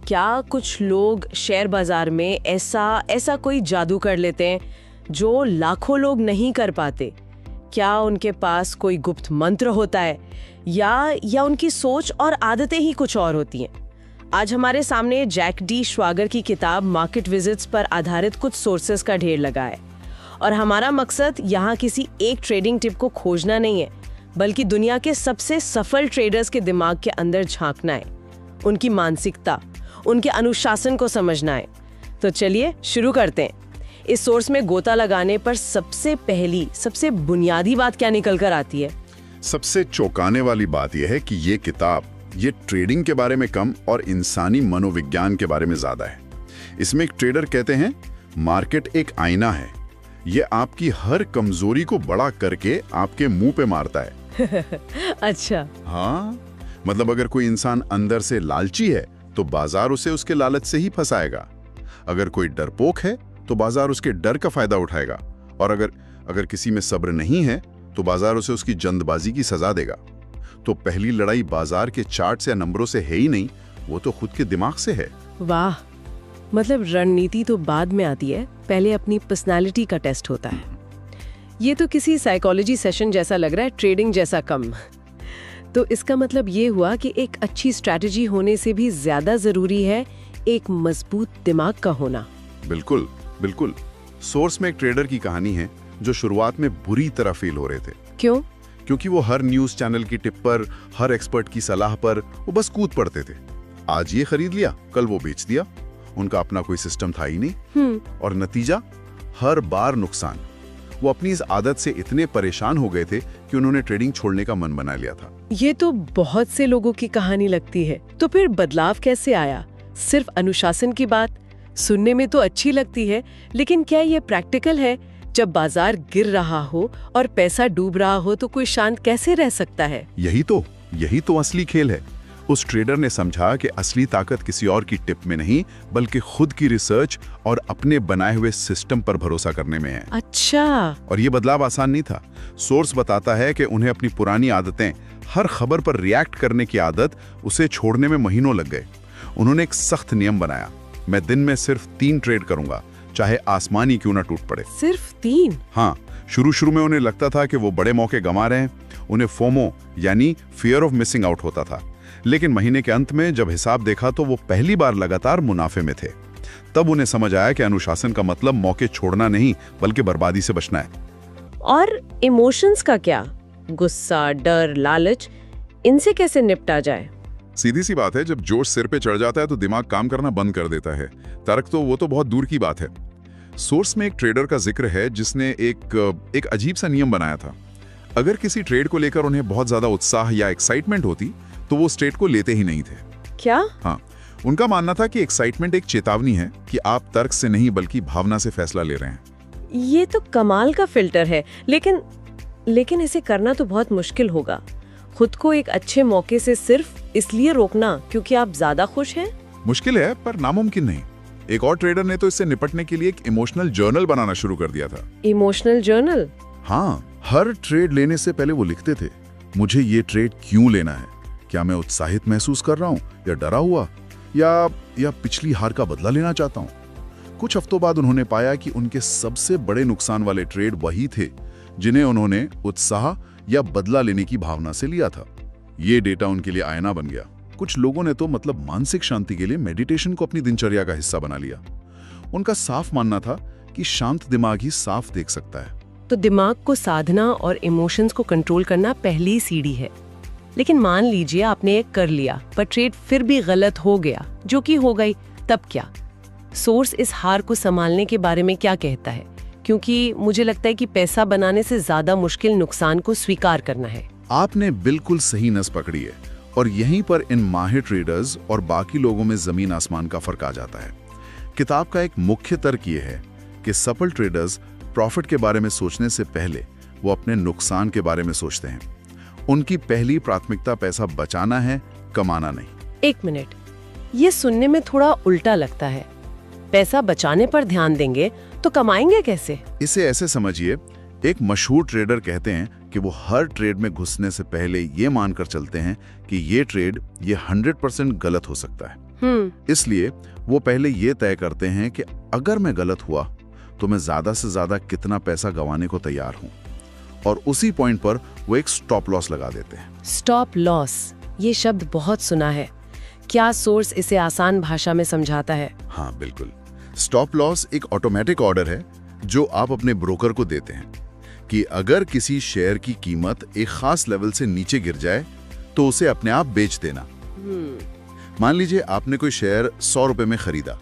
क्या कुछ लोग शेयर बाजार में ऐसा कोई जादू कर लेते हैं जो लाखों लोग नहीं कर पाते? क्या उनके पास कोई गुप्त मंत्र होता है या उनकी सोच और आदतें ही कुछ और होती हैं? आज हमारे सामने जैक डी श्वागर की किताब मार्केट विजिट्स पर आधारित कुछ सोर्सेस का ढेर लगा है और हमारा मकसद यहाँ किसी एक ट्रेडिंग टिप को खोजना नहीं है, बल्कि दुनिया के सबसे सफल ट्रेडर्स के दिमाग के अंदर झांकना है, उनकी मानसिकता, उनके अनुशासन को समझना है। तो चलिए शुरू करते हैं। इस सोर्स में गोता लगाने पर सबसे बुनियादी बात क्या निकल कर आती है? सबसे चौंकाने वाली बात यह है कि ये किताब ये ट्रेडिंग के बारे में कम और इंसानी मनोविज्ञान के बारे में ज्यादा है। इसमें एक ट्रेडर कहते हैं, मार्केट एक आईना है, ये आपकी हर कमजोरी को बड़ा करके आपके मुंह पे मारता है। अच्छा। हाँ, मतलब अगर कोई इंसान अंदर से लालची है तो बाजार उसे उसके लालच से ही फंसाएगा। अगर कोई डरपोक है तो बाजार उसके डर का फायदा उठाएगा, और अगर किसी में सब्र नहीं है तो बाजार उसे उसकी जल्दबाजी की सजा देगा। तो पहली लड़ाई बाजार के चार्ट्स या नंबरों से है ही नहीं, वो तो खुद के दिमाग से है। वाह, मतलब रणनीति तो बाद में आती है, पहले अपनी पर्सनालिटी का टेस्ट होता है। ये तो किसी साइकोलॉजी सेशन जैसा लग रहा है, ट्रेडिंग जैसा कम। तो इसका मतलब ये हुआ कि एक अच्छी स्ट्रैटेजी होने से भी ज्यादा जरूरी है एक मजबूत दिमाग का होना। बिल्कुल बिल्कुल। सोर्स में एक ट्रेडर की कहानी है जो शुरुआत में बुरी तरह फेल हो रहे थे। क्यों? क्योंकि वो हर न्यूज चैनल की टिप पर, हर एक्सपर्ट की सलाह पर वो बस कूद पड़ते थे। आज ये खरीद लिया, कल वो बेच दिया। उनका अपना कोई सिस्टम था ही नहीं। और नतीजा, हर बार नुकसान। वो अपनी इस आदत से इतने परेशान हो गए थे कि उन्होंने ट्रेडिंग छोड़ने का मन बना लिया था। ये तो बहुत से लोगों की कहानी लगती है। तो फिर बदलाव कैसे आया? सिर्फ अनुशासन की बात सुनने में तो अच्छी लगती है, लेकिन क्या ये प्रैक्टिकल है? जब बाजार गिर रहा हो और पैसा डूब रहा हो तो कोई शांत कैसे रह सकता है? यही तो असली खेल है। उस ट्रेडर ने समझा कि असली ताकत किसी और की टिप में नहीं, बल्कि खुद की रिसर्च और अपने बनाए हुए सिस्टम पर भरोसा करने में है। अच्छा। और ये बदलाव आसान नहीं था। सोर्स बताता है कि उन्हें अपनी पुरानी आदतें, हर खबर पर रिएक्ट करने की आदत, उसे छोड़ने में महीनों लग गए। उन्होंने एक सख्त नियम बनाया, मैं दिन में सिर्फ 3 ट्रेड करूंगा, चाहे आसमान ही क्यों ना टूट पड़े। सिर्फ 3? हाँ। शुरू में उन्हें लगता था कि वो बड़े मौके गंवा रहे हैं, उन्हें फोमो यानी फियर ऑफ मिसिंग आउट होता था। लेकिन महीने के अंत में जब हिसाब देखा तो वो पहली बार लगातार मुनाफे में थे। तब उन्हें समझ आया कि अनुशासन का मतलब मौके छोड़ना नहीं, बल्कि बर्बादी से बचना है। और इमोशंस का क्या? गुस्सा, डर, लालच, इनसे कैसे निपटा जाए? सीधी सी बात है, जब जोश सिर पे चढ़ जाता है तो दिमाग काम करना बंद कर देता है। तर्क तो वो तो बहुत दूर की बात है। सोर्स में एक ट्रेडर का जिक्र है जिसने एक अजीब सा नियम बनाया था। अगर किसी ट्रेड को लेकर उन्हें बहुत ज्यादा उत्साह या एक्साइटमेंट होती तो वो उस ट्रेड को लेते ही नहीं थे। क्या? हाँ, उनका मानना था कि एक्साइटमेंट एक चेतावनी है कि आप तर्क से नहीं बल्कि भावना से फैसला ले रहे हैं। ये तो कमाल का फिल्टर है, लेकिन इसे करना तो बहुत मुश्किल होगा। खुद को एक अच्छे मौके से सिर्फ इसलिए रोकना क्योंकि आप ज्यादा खुश हैं? मुश्किल है, पर नामुमकिन नहीं। एक और ट्रेडर ने तो इससे निपटने के लिए एक इमोशनल जर्नल बनाना शुरू कर दिया था। Emotional journal? हाँ, हर ट्रेड लेने से पहले वो लिखते थे, मुझे ये ट्रेड क्यों लेना है, क्या मैं उत्साहित महसूस कर रहा हूँ या डरा हुआ, या पिछली हार का बदला लेना चाहता हूँ। कुछ हफ्तों बाद उन्होंने पाया कि उनके सबसे बड़े नुकसान वाले ट्रेड वही थे जिन्हें उन्होंने उत्साह या बदला लेने की भावना से लिया था। ये डेटा उनके लिए आईना बन गया। कुछ लोगों ने तो मतलब मानसिक शांति के लिए मेडिटेशन को अपनी दिनचर्या का हिस्सा बना लिया। उनका साफ मानना था कि शांत दिमाग ही साफ देख सकता है। तो दिमाग को साधना और इमोशंस को कंट्रोल करना पहली सीढ़ी है। लेकिन मान लीजिए आपने एक कर लिया पर ट्रेड फिर भी गलत हो गया, जो कि हो गई, तब क्या? सोर्स इस हार को संभालने के बारे में क्या कहता है? क्योंकि मुझे लगता है कि पैसा बनाने से ज्यादा मुश्किल नुकसान को स्वीकार करना है। आपने बिल्कुल सही नस पकड़ी है, और यहीं पर इन माहिर ट्रेडर्स और बाकी लोगों में जमीन आसमान का फर्क आ जाता है। किताब का एक मुख्य तर्क ये है कि सफल ट्रेडर्स प्रॉफिट के बारे में सोचने से पहले वो अपने नुकसान के बारे में सोचते हैं। उनकी पहली प्राथमिकता पैसा बचाना है, कमाना नहीं। एक मिनट, ये सुनने में थोड़ा उल्टा लगता है। पैसा बचाने पर ध्यान देंगे तो कमाएंगे कैसे? इसे ऐसे समझिए, एक मशहूर ट्रेडर कहते हैं कि वो हर ट्रेड में घुसने से पहले ये मानकर चलते हैं कि ये ट्रेड 100% गलत हो सकता है। इसलिए वो पहले ये तय करते हैं कि अगर मैं गलत हुआ तो मैं ज्यादा से ज्यादा कितना पैसा गंवाने को तैयार हूं, और उसी पॉइंट पर वो एक स्टॉप लॉस लगा देते हैं। स्टॉप लॉस, ये शब्द बहुत सुना है। क्या सोर्स इसे आसान भाषा में समझाता है? हाँ बिल्कुल। स्टॉप लॉस एक ऑटोमेटिक ऑर्डर है जो आप अपने ब्रोकर को देते हैं कि अगर किसी शेयर की कीमत एक खास लेवल से नीचे गिर जाए तो उसे अपने आप बेच देना। मान लीजिए आपने कोई शेयर 100 रुपए में खरीदा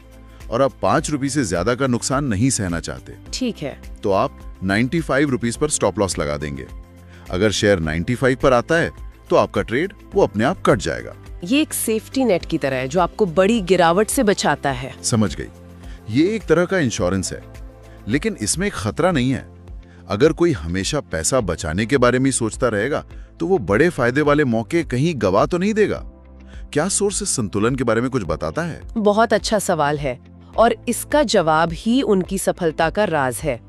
और आप 5 रुपए से ज्यादा का नुकसान नहीं सहना चाहते। ठीक है। तो आप 95 रुपीस पर स्टॉप लॉस लगा देंगे। अगर शेयर 95 पर आता है तो आपका ट्रेड वो अपने आप कट जाएगा। ये एक सेफ्टी नेट की तरह है जो आपको बड़ी गिरावट से बचाता है। समझ गई। ये एक तरह का इंश्योरेंस है, लेकिन इसमें एक खतरा नहीं है। अगर कोई हमेशा पैसा बचाने के बारे में सोचता रहेगा तो वो बड़े फायदे वाले मौके कहीं गवा तो नहीं देगा। क्या सोर्स इस संतुलन के बारे में कुछ बताता है? बहुत अच्छा सवाल है, और इसका जवाब ही उनकी सफलता का राज है।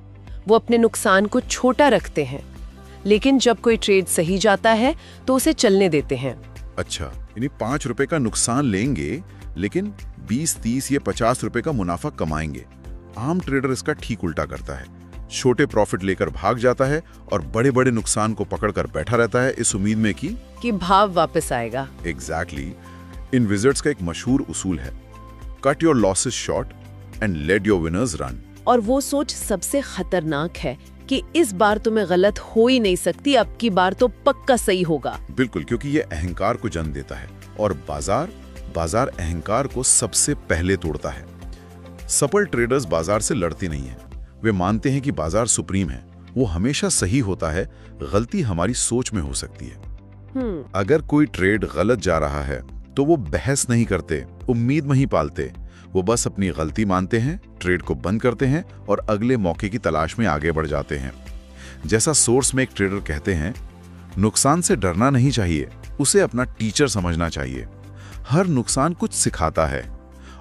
वो अपने नुकसान को छोटा रखते हैं, लेकिन जब कोई ट्रेड सही जाता है तो उसे चलने देते हैं। अच्छा, यानी 5 रुपए का नुकसान लेंगे लेकिन 20, 30 या 50 रुपए का मुनाफा कमाएंगे। आम ट्रेडर इसका ठीक उल्टा करता है, छोटे प्रॉफिट लेकर भाग जाता है और बड़े बड़े नुकसान को पकड़कर बैठा रहता है इस उम्मीद में कि भाव वापस आएगा। एग्जैक्टली। इन विजर्ड्स का एक मशहूर उसूल है, cut your losses short and let your winners run. और वो सोच सबसे खतरनाक है कि इस बार तो मैं गलत हो ही नहीं सकती, अब की बार तो पक्का सही होगा। बिल्कुल, क्योंकि ये अहंकार को जन्म देता है और बाजार अहंकार को सबसे पहले तोड़ता है। सफल ट्रेडर्स बाजार से लड़ते नहीं हैं। वे मानते हैं कि बाजार सुप्रीम है, वो हमेशा सही होता है, गलती हमारी सोच में हो सकती है। अगर कोई ट्रेड गलत जा रहा है तो वो बहस नहीं करते, उम्मीद नहीं पालते, वो बस अपनी गलती मानते हैं, ट्रेड को बंद करते हैं और अगले मौके की तलाश में आगे बढ़ जाते हैं। जैसा सोर्स में एक ट्रेडर कहते हैं, नुकसान से डरना नहीं चाहिए, उसे अपना टीचर समझना चाहिए। हर नुकसान कुछ सिखाता है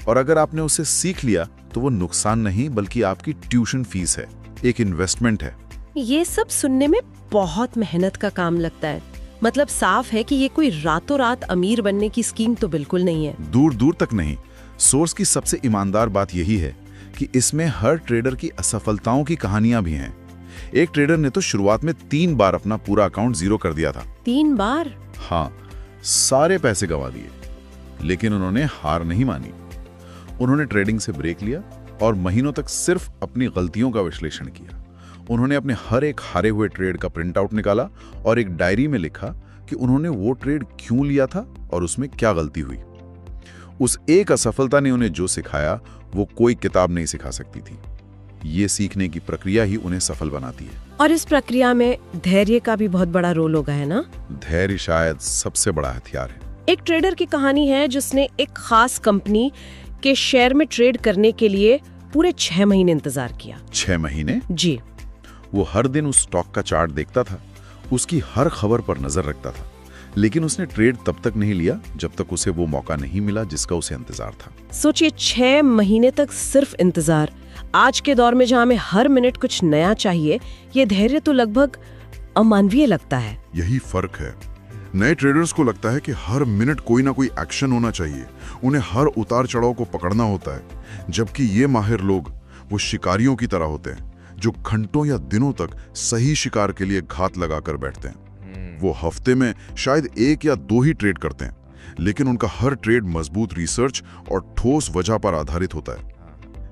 और अगर आपने उसे सीख लिया तो वो नुकसान नहीं बल्कि आपकी ट्यूशन फीस है, एक इन्वेस्टमेंट है। ये सब सुनने में बहुत मेहनत का काम लगता है। मतलब साफ है कि ये कोई रातों रात अमीर बनने की स्कीम तो बिल्कुल नहीं है, दूर दूर तक नहीं। सोर्स की सबसे ईमानदार बात यही है कि इसमें हर ट्रेडर की असफलताओं की कहानियां भी हैं। एक ट्रेडर ने तो शुरुआत में 3 बार अपना पूरा अकाउंट जीरो कर दिया था। 3 बार? हाँ, सारे पैसे गंवा दिए, लेकिन उन्होंने हार नहीं मानी। उन्होंने ट्रेडिंग से ब्रेक लिया और महीनों तक सिर्फ अपनी गलतियों का विश्लेषण किया। उन्होंने अपने हर एक हारे हुए ट्रेड का प्रिंट आउट निकाला और एक डायरी में लिखा कि उन्होंने वो ट्रेड क्यों लिया था और उसमें क्या गलती हुई। उस एक असफलता ने उन्हें जो सिखाया वो कोई किताब नहीं सिखा सकती थी। ये सीखने की प्रक्रिया ही उन्हें सफल बनाती है। और इस प्रक्रिया में धैर्य का भी बहुत बड़ा रोल होगा, है ना? धैर्य शायद सबसे बड़ा हथियार है। एक ट्रेडर की कहानी है जिसने एक खास कंपनी के शेयर में ट्रेड करने के लिए पूरे 6 महीने इंतजार किया। 6 महीने? जी। वो हर दिन उस स्टॉक का चार्ट देखता था, उसकी हर खबर पर नजर रखता था, लेकिन उसने ट्रेड तब तक नहीं लिया जब तक उसे वो मौका नहीं मिला जिसका उसे इंतजार था। सोचिए, 6 महीने तक सिर्फ इंतजार। आज के दौर में जहां हमें हर मिनट कुछ नया चाहिए, ये धैर्य तो लगभग अमानवीय लगता है। यही फर्क है। नए ट्रेडर्स को लगता है कि हर मिनट कोई ना कोई एक्शन होना चाहिए, उन्हें हर उतार चढ़ाव को पकड़ना होता है, जबकि ये माहिर लोग वो शिकारियों की तरह होते हैं जो घंटों या दिनों तक सही शिकार के लिए घात लगाकर बैठते हैं। वो हफ्ते में शायद 1 या 2 ही ट्रेड करते हैं, लेकिन उनका हर ट्रेड मजबूत रिसर्च और ठोस वजह पर आधारित होता है।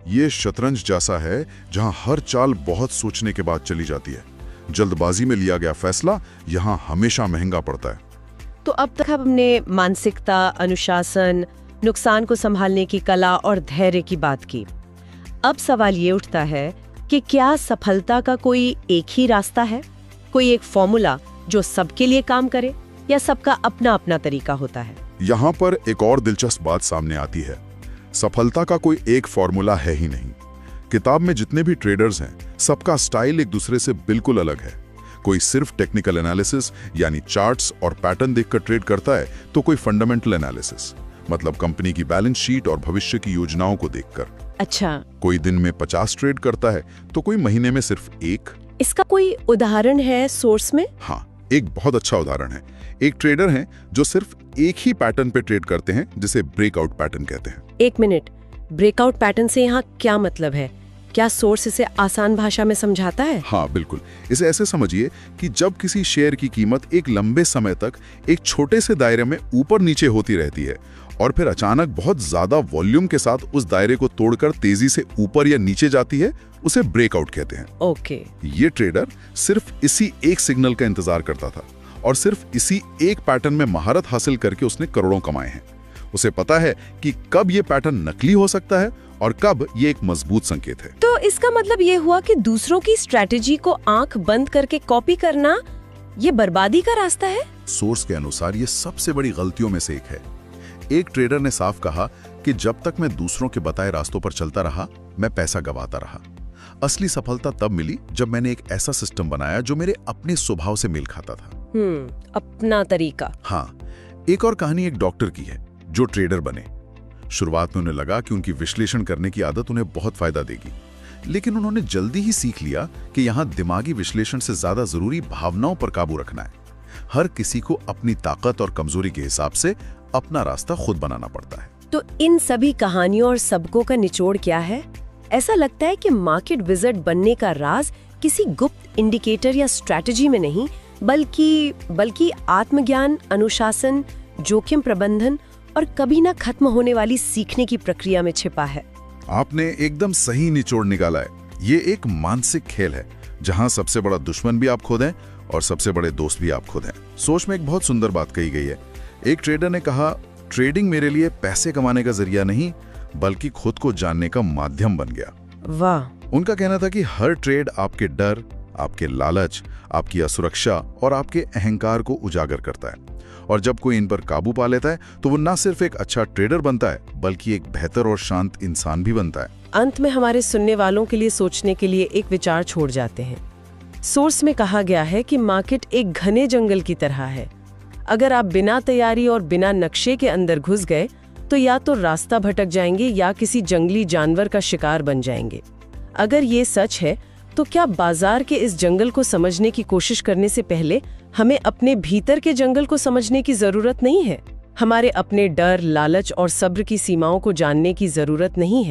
ये शतरंज जैसा है जहां हर चाल बहुत सोचने के बाद चली जाती है। जल्दबाजी में लिया गया फैसला यहां हमेशा महंगा पड़ता है। तो अब तक हमने मानसिकता, अनुशासन, नुकसान को संभालने की कला और धैर्य की बात की। अब सवाल ये उठता है कि क्या सफलता का कोई एक ही रास्ता है, कोई एक फॉर्मूला जो सबके लिए काम करे, या सबका अपना अपना तरीका होता है? यहाँ पर एक और दिलचस्प बात सामने आती है। सफलता का कोई एक फॉर्मूला है ही नहीं। किताब में जितने भी ट्रेडर्स हैं, सबका स्टाइल एक दूसरे से बिल्कुल अलग है। कोई सिर्फ टेक्निकल एनालिसिस यानी चार्ट्स और पैटर्न देखकर ट्रेड करता है, तो कोई फंडामेंटल एनालिसिस मतलब कंपनी की बैलेंस शीट और भविष्य की योजनाओं को देखकर। अच्छा। कोई दिन में 50 ट्रेड करता है तो कोई महीने में सिर्फ 1। इसका कोई उदाहरण है सोर्स में? हाँ, एक बहुत अच्छा उदाहरण है। एक ट्रेडर हैं जो सिर्फ एक ही पैटर्न पे ट्रेड करते हैं, जिसे ब्रेकआउट पैटर्न कहते हैं। एक मिनट, ब्रेकआउट पैटर्न से यहाँ क्या मतलब है? क्या सोर्स इसे आसान भाषा में समझाता है? हाँ बिल्कुल, इसे ऐसे समझिए कि जब किसी शेयर की कीमत एक लंबे समय तक एक छोटे से दायरे में ऊपर नीचे होती रहती है और फिर अचानक बहुत ज्यादा वॉल्यूम के साथ उस दायरे को तोड़कर तेजी से ऊपर या नीचे जाती है, उसे ब्रेकआउट कहते हैं। ओके। ये ट्रेडर सिर्फ इसी एक सिग्नल का इंतजार करता था और सिर्फ इसी एक पैटर्न में महारत हासिल करके उसने करोड़ों कमाए हैं। उसे पता है कि कब ये पैटर्न नकली हो सकता है और कब ये एक मजबूत संकेत है। तो इसका मतलब ये हुआ कि दूसरों की स्ट्रैटेजी को आंख बंद करके कॉपी करना ये बर्बादी का रास्ता है? सोर्स के अनुसार ये सबसे बड़ी गलतियों में से एक है। एक ट्रेडर ने साफ कहा कि जब तक मैं दूसरों के बताए रास्तों पर चलता रहा, मैं पैसा गंवाता रहा। असली सफलता तब मिली जब मैंने एक ऐसा सिस्टम बनाया जो मेरे अपने स्वभाव से मेल खाता था। अपना तरीका। हाँ, एक और कहानी एक डॉक्टर की है जो ट्रेडर बने। शुरुआत में उन्हें लगा कि उनकी विश्लेषण करने की आदत उन्हें बहुत फायदा देगी, लेकिन उन्होंने जल्दी ही सीख लिया कि यहाँ दिमागी विश्लेषण से ज्यादा जरूरी भावनाओं पर काबू रखना है। हर किसी को अपनी ताकत और कमजोरी के हिसाब से अपना रास्ता खुद बनाना पड़ता है। तो इन सभी कहानियों और सबकों का निचोड़ क्या है? ऐसा लगता है कि मार्केट विज़र्ड बनने का राज किसी गुप्त इंडिकेटर या स्ट्रैटेजी में नहीं, बल्कि आत्मज्ञान, अनुशासन, जोखिम प्रबंधन और कभी ना खत्म होने वाली सीखने की प्रक्रिया में छिपा है। आपने एकदम सही निचोड़ निकाला है। ये एक मानसिक खेल है जहां सबसे बड़ा दुश्मन भी आप खुद हैं और सबसे बड़े दोस्त भी आप खुद हैं। सोच में एक बहुत सुंदर बात कही गई है। एक ट्रेडर ने कहा, ट्रेडिंग मेरे लिए पैसे कमाने का जरिया नहीं बल्कि खुद को जानने का माध्यम बन गया। वाह। उनका कहना था कि हर ट्रेड आपके डर, आपके लालच, आपकी असुरक्षा और आपके अहंकार को उजागर करता है, और जब कोई इन पर काबू पा लेता है तो वो न सिर्फ एक अच्छा ट्रेडर बनता है बल्कि एक बेहतर और शांत इंसान भी बनता है। अंत में हमारे सुनने वालों के लिए सोचने के लिए एक विचार छोड़ जाते हैं। सोर्स में कहा गया है कि मार्केट एक घने जंगल की तरह है। अगर आप बिना तैयारी और बिना नक्शे के अंदर घुस गए तो या तो रास्ता भटक जाएंगे या किसी जंगली जानवर का शिकार बन जाएंगे। अगर ये सच है तो क्या बाजार के इस जंगल को समझने की कोशिश करने से पहले हमें अपने भीतर के जंगल को समझने की जरूरत नहीं है? हमारे अपने डर, लालच और सब्र की सीमाओं को जानने की जरूरत नहीं है?